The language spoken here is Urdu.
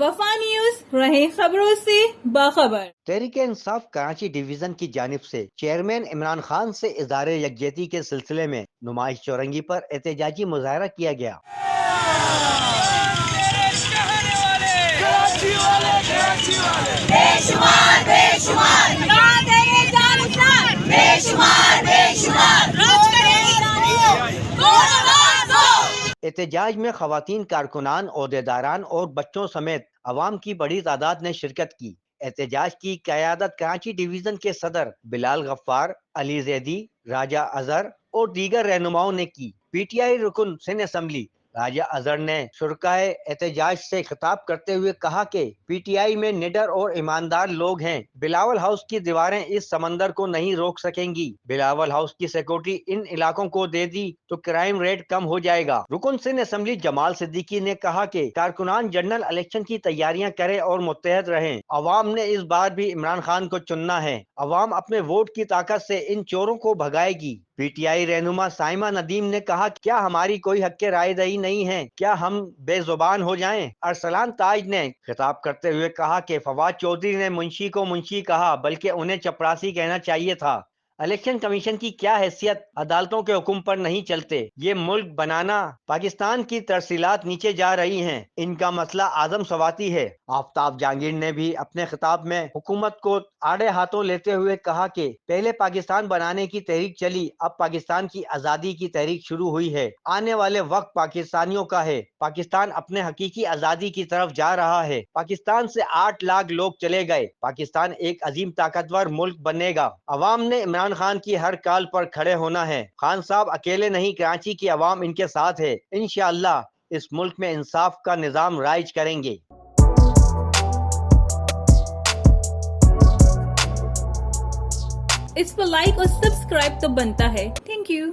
الوفا نیوز، رہیں خبروں سے باخبر۔ تحریک انصاف کراچی ڈویژن کی جانب سے چیئرمین عمران خان سے اظہار یکجہتی کے سلسلے میں نمائش چورنگی پر احتجاجی مظاہرہ کیا گیا۔ احتجاج میں خواتین کارکنان، عہدیداران اور بچوں سمیت عوام کی بڑی تعداد نے شرکت کی۔ احتجاج کی قیادت کراچی ڈویژن کے صدر بلال غفار، علی زیدی، راجہ اظہر اور دیگر رہنماؤں نے کی۔ پی ٹی آئی رکن سندھ اسمبلی راجہ اظہر نے شرکائے احتجاج سے خطاب کرتے ہوئے کہا کہ پی ٹی آئی میں نڈر اور ایماندار لوگ ہیں۔ بلاول ہاؤس کی دیواریں اس سمندر کو نہیں روک سکیں گی۔ بلاول ہاؤس کی سیکورٹی ان علاقوں کو دے دی تو کرائم ریٹ کم ہو جائے گا۔ رکن سندھ اسمبلی جمال صدیقی نے کہا کہ کارکنان جنرل الیکشن کی تیاریاں کریں اور متحد رہیں۔ عوام نے اس بار بھی عمران خان کو چننا ہے۔ عوام اپنے ووٹ کی طاقت سے ان چوروں کو بھگائے گی۔ پی ٹی آئی رہنما سائمہ ندیم نے کہا کیا ہماری کوئی حق رائے دہی نہیں ہے؟ کیا ہم بے زبان ہو جائیں؟ ارسلان تاج نے خطاب کرتے ہوئے کہا کہ فواد چودھری نے منشی کو منشی کہا بلکہ انہیں چپراسی کہنا چاہیے تھا۔ الیکشن کمیشن کی کیا حیثیت؟ عدالتوں کے حکم پر نہیں چلتے۔ یہ ملک بنانا پاکستان کی ترسیلات نیچے جا رہی ہیں۔ ان کا مسئلہ اعظم سواتی ہے۔ آفتاب جہانگیر نے بھی اپنے خطاب میں حکومت کو آڑے ہاتھوں لیتے ہوئے کہا کہ پہلے پاکستان بنانے کی تحریک چلی، اب پاکستان کی آزادی کی تحریک شروع ہوئی ہے۔ آنے والے وقت پاکستانیوں کا ہے۔ پاکستان اپنے حقیقی آزادی کی طرف جا رہا ہے۔ پاکستان سے 8 لاکھ لوگ چلے گئے۔ پاکستان ایک عظیم طاقتور ملک بنے گا۔ عوام نے عمران خان کی ہر کال پر کھڑے ہونا ہے۔ خان صاحب اکیلے نہیں، کراچی کی عوام ان کے ساتھ ہے۔ انشاءاللہ اس ملک میں انصاف کا نظام رائج کریں گے۔ اس پر لائک اور سبسکرائب تو بنتا ہے۔ Thank you.